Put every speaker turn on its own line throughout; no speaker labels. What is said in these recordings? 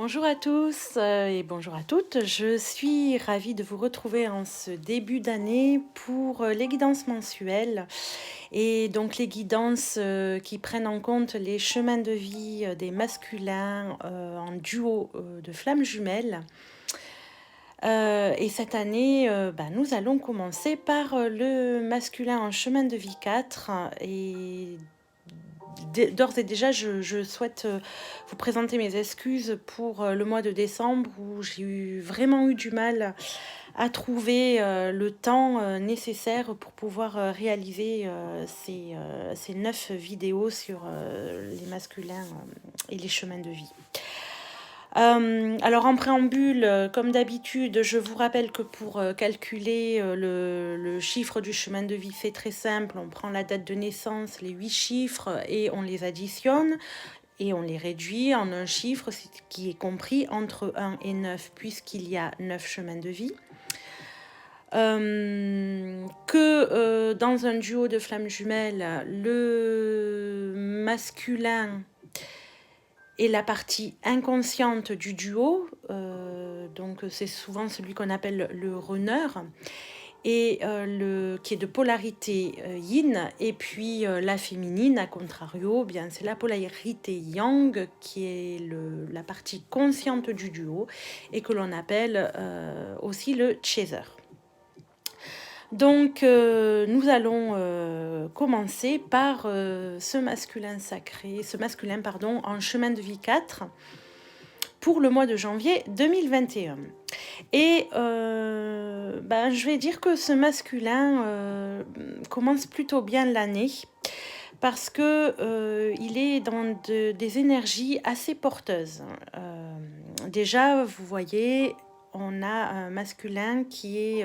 Bonjour à tous et bonjour à toutes. Je suis ravie de vous retrouver en ce début d'année pour les guidances mensuelles et donc les guidances qui prennent en compte les chemins de vie des masculins en duo de flammes jumelles. Et cette année, nous allons commencer par le masculin en chemin de vie 4 et d'ores et déjà, je souhaite vous présenter mes excuses pour le mois de décembre où j'ai vraiment eu du mal à trouver le temps nécessaire pour pouvoir réaliser ces 9 vidéos sur les masculins et les chemins de vie. Alors en préambule, comme d'habitude, je vous rappelle que pour calculer le chiffre du chemin de vie, c'est très simple. On prend la date de naissance, les 8 chiffres, et on les additionne et on les réduit en un chiffre qui est compris entre 1 et 9, puisqu'il y a 9 chemins de vie. Dans un duo de flammes jumelles, le masculin et la partie inconsciente du duo, donc c'est souvent celui qu'on appelle le runner, et qui est de polarité yin, et puis la féminine, à contrario, bien c'est la polarité yang, qui est la partie consciente du duo, et que l'on appelle aussi le chaser. Donc, nous allons commencer par ce masculin en chemin de vie 4 pour le mois de janvier 2021. Et je vais dire que ce masculin commence plutôt bien l'année parce que il est dans des énergies assez porteuses. Déjà, vous voyez, on a un masculin qui est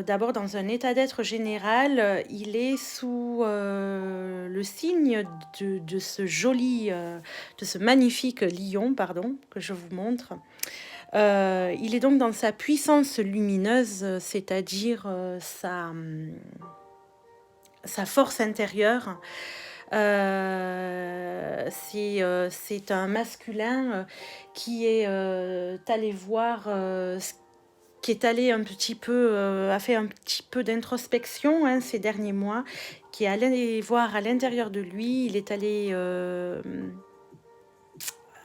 d'abord dans un état d'être général, il est sous le signe de ce magnifique lion, que je vous montre. Il est donc dans sa puissance lumineuse, c'est-à-dire sa force intérieure. C'est un masculin qui est allé voir qui est allé un petit peu, a fait un petit peu d'introspection ces derniers mois, qui est allé voir à l'intérieur de lui. Il est allé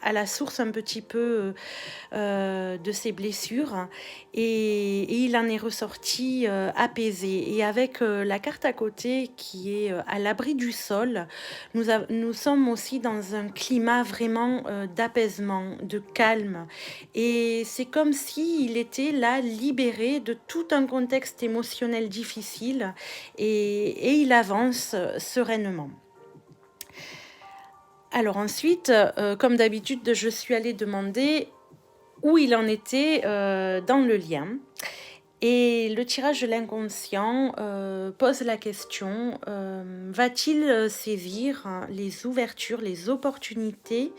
à la source un petit peu de ses blessures et il en est ressorti apaisé. Et avec la carte à côté qui est à l'abri du sol, nous sommes aussi dans un climat vraiment d'apaisement, de calme. Et c'est comme s'il était là libéré de tout un contexte émotionnel difficile et il avance sereinement. Alors ensuite, comme d'habitude, je suis allée demander où il en était dans le lien. Et le tirage de l'inconscient pose la question, va-t-il saisir les ouvertures, les opportunités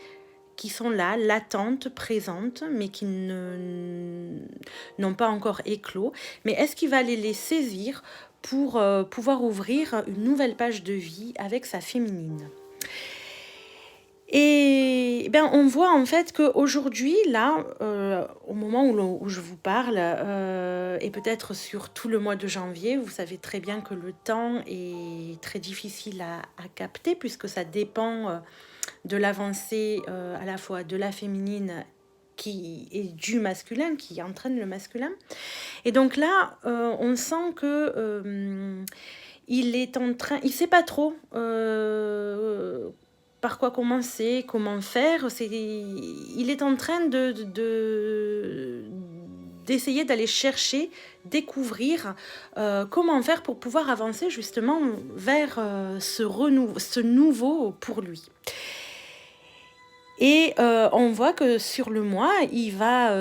qui sont là, latentes, présentes, mais qui n'ont pas encore éclos. Mais est-ce qu'il va les saisir pour pouvoir ouvrir une nouvelle page de vie avec sa féminine ? Et on voit en fait qu'aujourd'hui, là, au moment où je vous parle, et peut-être sur tout le mois de janvier, vous savez très bien que le temps est très difficile à capter puisque ça dépend de l'avancée à la fois de la féminine et du masculin, qui entraîne le masculin. Et donc là, on sent que il est en train, il sait pas trop par quoi commencer, comment faire. Il est en train d'essayer d'aller chercher, découvrir comment faire pour pouvoir avancer justement vers ce nouveau pour lui. Et on voit que sur le mois, il va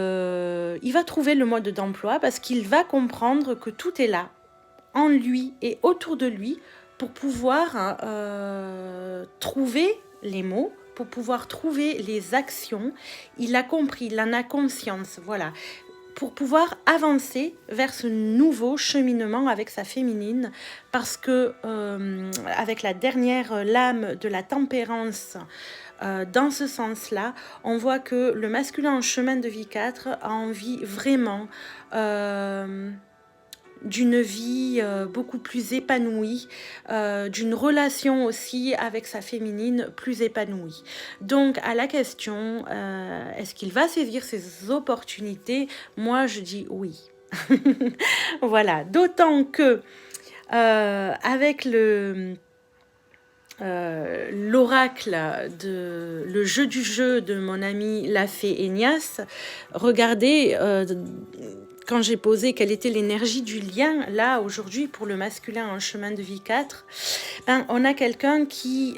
trouver le mode d'emploi parce qu'il va comprendre que tout est là, en lui et autour de lui, pour pouvoir trouver les mots, pour pouvoir trouver les actions. Il a compris, il en a conscience, voilà, pour pouvoir avancer vers ce nouveau cheminement avec sa féminine, parce que avec la dernière lame de la tempérance, dans ce sens-là, on voit que le masculin en chemin de vie 4 a envie vraiment d'une vie beaucoup plus épanouie, d'une relation aussi avec sa féminine plus épanouie. Donc à la question, est-ce qu'il va saisir ces opportunités? Moi je dis oui. Voilà, d'autant que avec l'oracle le jeu du jeu de mon ami la fée Enias, regardez quand j'ai posé quelle était l'énergie du lien là aujourd'hui pour le masculin en chemin de vie 4, ben, on a quelqu'un qui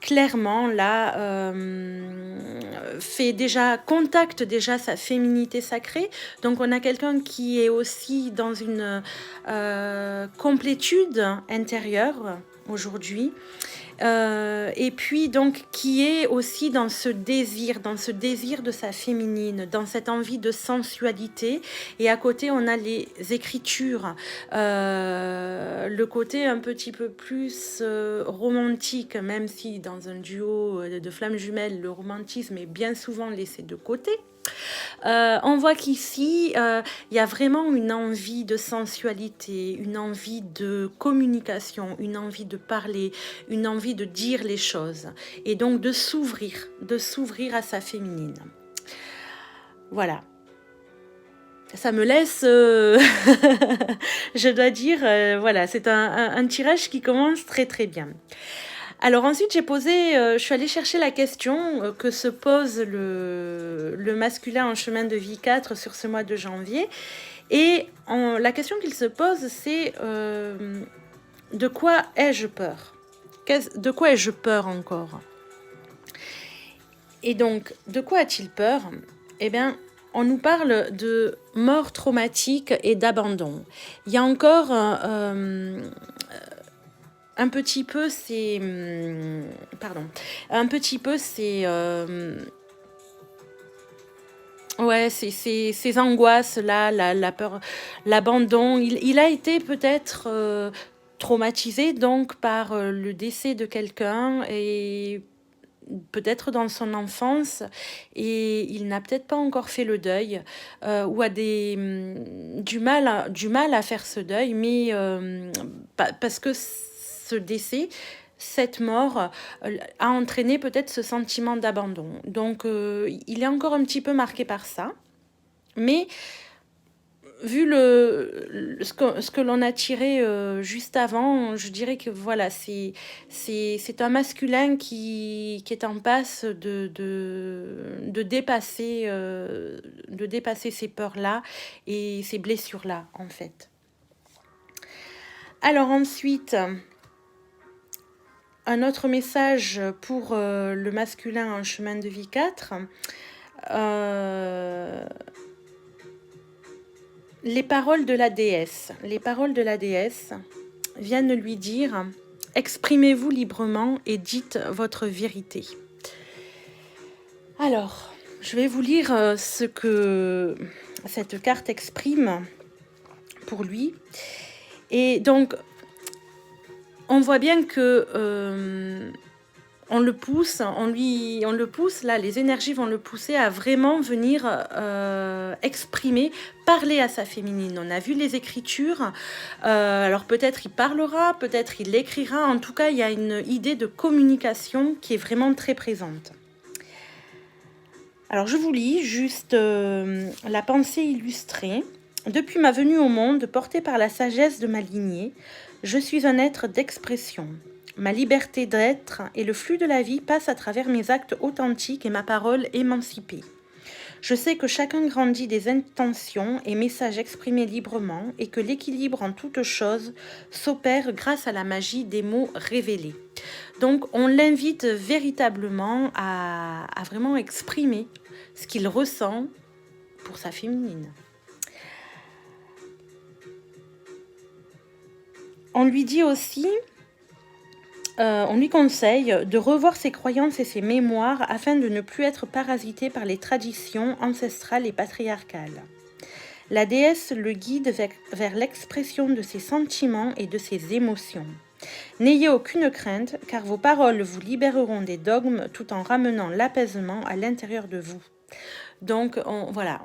clairement là contacte déjà sa féminité sacrée. Donc on a quelqu'un qui est aussi dans une complétude intérieure aujourd'hui. Et puis donc qui est aussi dans ce désir de sa féminine, dans cette envie de sensualité. Et à côté on a les écritures, le côté un petit peu plus romantique, même si dans un duo de flammes jumelles le romantisme est bien souvent laissé de côté. On voit qu'ici, il y a vraiment une envie de sensualité, une envie de communication, une envie de parler, une envie de dire les choses. Et donc de s'ouvrir à sa féminine. Voilà. Ça me laisse, je dois dire, voilà, c'est un tirage qui commence très très bien. Alors ensuite, je suis allée chercher la question que se pose le masculin en chemin de vie 4 sur ce mois de janvier. Et la question qu'il se pose, c'est de quoi ai-je peur? De quoi ai-je peur encore? Et donc, de quoi a-t-il peur? Eh bien, on nous parle de mort traumatique et d'abandon. Il y a encore un petit peu ces angoisses là, la peur, l'abandon. Il a été peut-être traumatisé donc par le décès de quelqu'un et peut-être dans son enfance, et il n'a peut-être pas encore fait le deuil ou a du mal à faire ce deuil, mais parce que ce décès, cette mort a entraîné peut-être ce sentiment d'abandon. Donc il est encore un petit peu marqué par ça, mais vu ce que l'on a tiré juste avant, je dirais que voilà, c'est un masculin qui est en passe de dépasser ces peurs-là et ces blessures-là, en fait. Alors ensuite, un autre message pour le masculin en chemin de vie 4. Les paroles de la déesse. Les paroles de la déesse viennent lui dire « Exprimez-vous librement et dites votre vérité ». Alors, je vais vous lire ce que cette carte exprime pour lui. Et donc, on voit bien que on le pousse, là, les énergies vont le pousser à vraiment venir exprimer, parler à sa féminine. On a vu les écritures, alors peut-être il parlera, peut-être il écrira, en tout cas il y a une idée de communication qui est vraiment très présente. Alors je vous lis juste la pensée illustrée. Depuis ma venue au monde, portée par la sagesse de ma lignée, je suis un être d'expression. Ma liberté d'être et le flux de la vie passent à travers mes actes authentiques et ma parole émancipée. Je sais que chacun grandit des intentions et messages exprimés librement et que l'équilibre en toute chose s'opère grâce à la magie des mots révélés. Donc on l'invite véritablement à vraiment exprimer ce qu'il ressent pour sa féminine. On lui dit aussi... on lui conseille de revoir ses croyances et ses mémoires afin de ne plus être parasité par les traditions ancestrales et patriarcales. La déesse le guide vers l'expression de ses sentiments et de ses émotions. N'ayez aucune crainte, car vos paroles vous libéreront des dogmes tout en ramenant l'apaisement à l'intérieur de vous. Donc, voilà,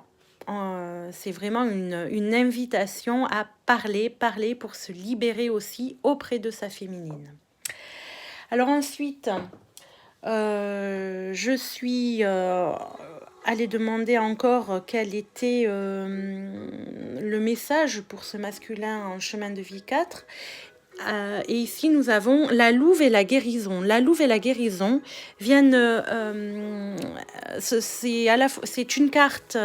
c'est vraiment une invitation à parler pour se libérer aussi auprès de sa féminine. Alors ensuite, je suis allée demander encore quel était le message pour ce masculin en chemin de vie 4. Et ici, nous avons la louve et la guérison. La louve et la guérison viennent... c'est une carte...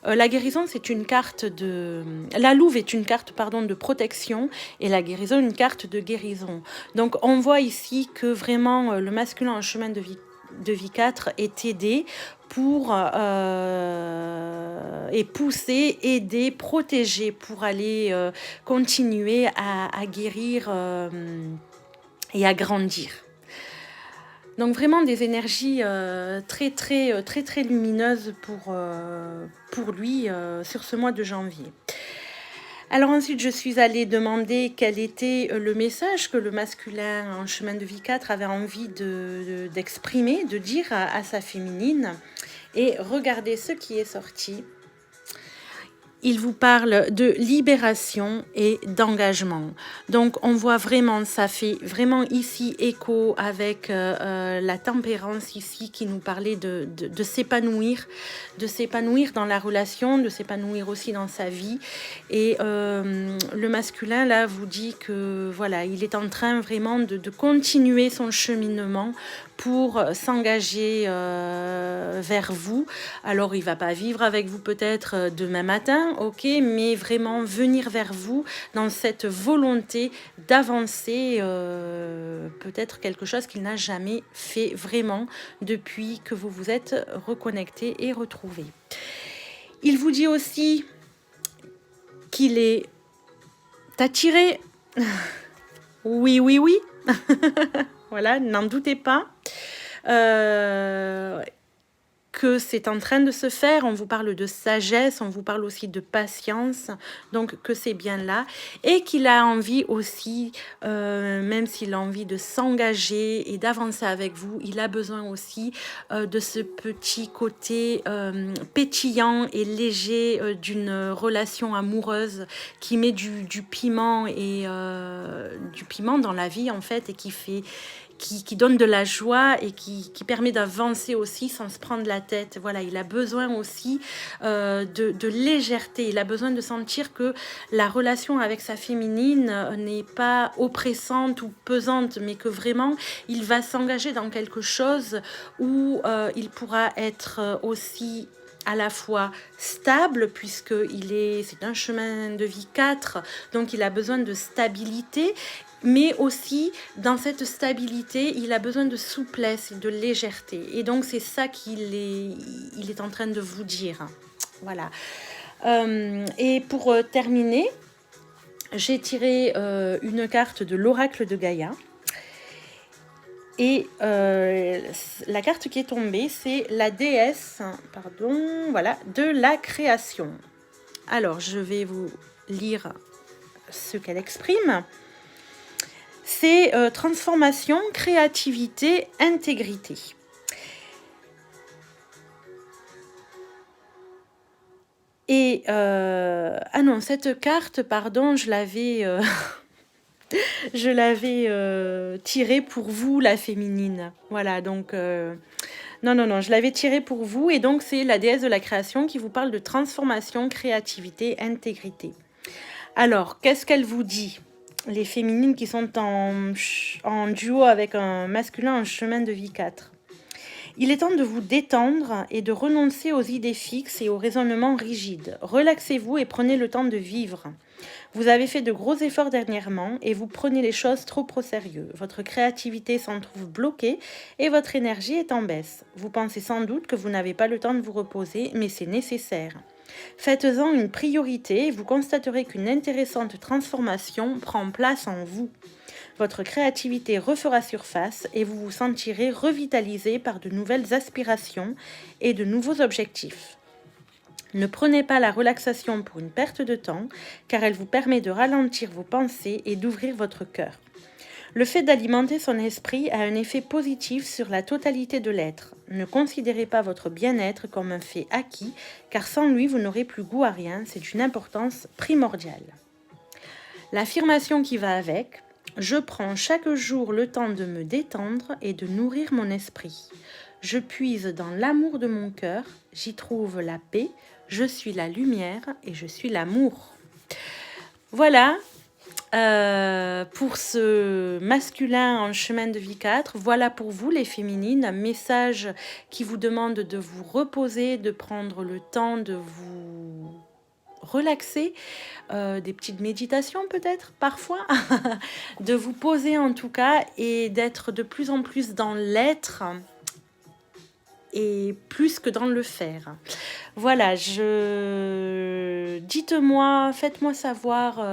la guérison, c'est une carte de... La louve est une carte, pardon, de protection et la guérison, une carte de guérison. Donc, on voit ici que vraiment, le masculin en chemin de vie 4 est aidé pour et pousser, aider, protéger pour aller continuer à guérir et à grandir. Donc vraiment des énergies très lumineuses pour lui sur ce mois de janvier. Alors ensuite, je suis allée demander quel était le message que le masculin en chemin de vie 4 avait envie d'exprimer, de dire à sa féminine. Et regardez ce qui est sorti. Il vous parle de libération et d'engagement. Donc, on voit vraiment, ça fait vraiment ici écho avec la tempérance ici qui nous parlait de s'épanouir dans la relation, de s'épanouir aussi dans sa vie. Et le masculin, là, vous dit que, voilà, il est en train vraiment de continuer son cheminement pour s'engager vers vous. Alors, il ne va pas vivre avec vous peut-être demain matin, ok, mais vraiment venir vers vous dans cette volonté d'avancer, peut-être quelque chose qu'il n'a jamais fait vraiment depuis que vous vous êtes reconnecté et retrouvé. Il vous dit aussi qu'il est attiré. Oui. Voilà, n'en doutez pas. Que c'est en train de se faire, on vous parle de sagesse, on vous parle aussi de patience, donc que c'est bien là, et qu'il a envie aussi, même s'il a envie de s'engager et d'avancer avec vous, il a besoin aussi de ce petit côté pétillant et léger d'une relation amoureuse qui met du piment et du piment dans la vie en fait, et qui donne de la joie et qui permet d'avancer aussi sans se prendre la tête. Voilà, il a besoin aussi de légèreté. Il a besoin de sentir que la relation avec sa féminine n'est pas oppressante ou pesante, mais que vraiment, il va s'engager dans quelque chose où il pourra être aussi à la fois stable, puisque c'est un chemin de vie 4, donc il a besoin de stabilité, mais aussi dans cette stabilité, il a besoin de souplesse et de légèreté. Et donc c'est ça qu'il est en train de vous dire. Voilà. Et pour terminer, j'ai tiré une carte de l'oracle de Gaïa. Et la carte qui est tombée, c'est la déesse, voilà, de la création. Alors, je vais vous lire ce qu'elle exprime. C'est transformation, créativité, intégrité. Et ah non, cette carte, pardon, je l'avais tirée pour vous, la féminine. Voilà, donc non, je l'avais tirée pour vous, et donc c'est la déesse de la création qui vous parle de transformation, créativité, intégrité. Alors, qu'est-ce qu'elle vous dit ? Les féminines qui sont en duo avec un masculin en chemin de vie 4. Il est temps de vous détendre et de renoncer aux idées fixes et aux raisonnements rigides. Relaxez-vous et prenez le temps de vivre. Vous avez fait de gros efforts dernièrement et vous prenez les choses trop au sérieux. Votre créativité s'en trouve bloquée et votre énergie est en baisse. Vous pensez sans doute que vous n'avez pas le temps de vous reposer, mais c'est nécessaire. Faites-en une priorité et vous constaterez qu'une intéressante transformation prend place en vous. Votre créativité refera surface et vous vous sentirez revitalisé par de nouvelles aspirations et de nouveaux objectifs. Ne prenez pas la relaxation pour une perte de temps, car elle vous permet de ralentir vos pensées et d'ouvrir votre cœur. Le fait d'alimenter son esprit a un effet positif sur la totalité de l'être. Ne considérez pas votre bien-être comme un fait acquis, car sans lui, vous n'aurez plus goût à rien. C'est d'une importance primordiale. L'affirmation qui va avec: je prends chaque jour le temps de me détendre et de nourrir mon esprit. Je puise dans l'amour de mon cœur, j'y trouve la paix, je suis la lumière et je suis l'amour. Voilà pour ce masculin en chemin de vie 4. Voilà pour vous les féminines, un message qui vous demande de vous reposer, de prendre le temps de vous relaxer, des petites méditations peut-être parfois, de vous poser en tout cas et d'être de plus en plus dans l'être et plus que dans le faire. Voilà, dites-moi, faites-moi savoir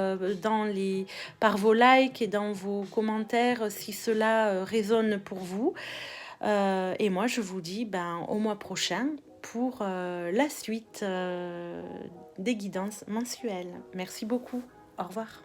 par vos likes et dans vos commentaires si cela résonne pour vous. Et moi, je vous dis au mois prochain pour la suite des guidances mensuelles. Merci beaucoup. Au revoir.